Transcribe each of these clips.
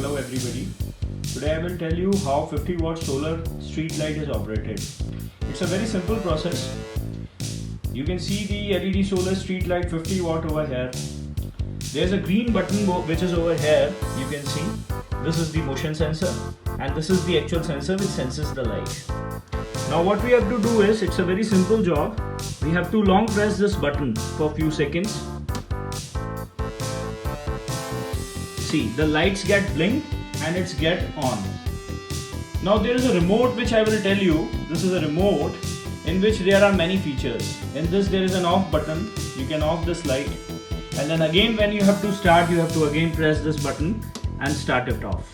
Hello everybody. Today I will tell you how 50 watt solar street light is operated. It's a very simple process. You can see the LED solar street light 50 watt over here. There's a green button which is over here. You can see this is the motion sensor and this is the actual sensor which senses the light. Now what we have to do is, it's a very simple job. We have to long press this button for a few seconds. See, the lights get blinked and it's get on. Now there is a remote which I will tell you. This is a remote in which there are many features. In this there is an off button. You can off this light, and then again when you have to start, you have to again press this button and start it off.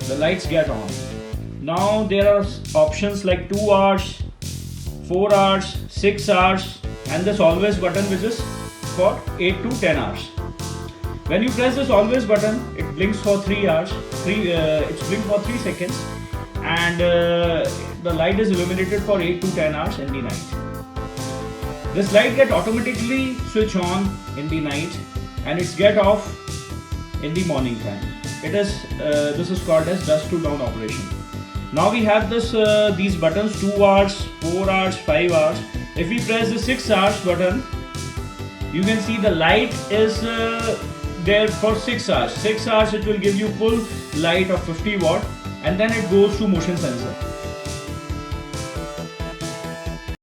The lights get on. Now there are options like 2 hours, 4 hours, 6 hours, and this always button which is for 8 to 10 hours. When you press this always button, it blinks for 3 hours. It's blinked for 3 seconds, and the light is illuminated for 8 to 10 hours in the night. This light get automatically switch on in the night, and it's get off in the morning time. This is called as dusk to dawn operation. Now we have these buttons 2 hours, 4 hours, 5 hours. If we press the 6 hours button, you can see the light is there for 6 hours. 6 hours it will give you full light of 50 watt, and then it goes to motion sensor.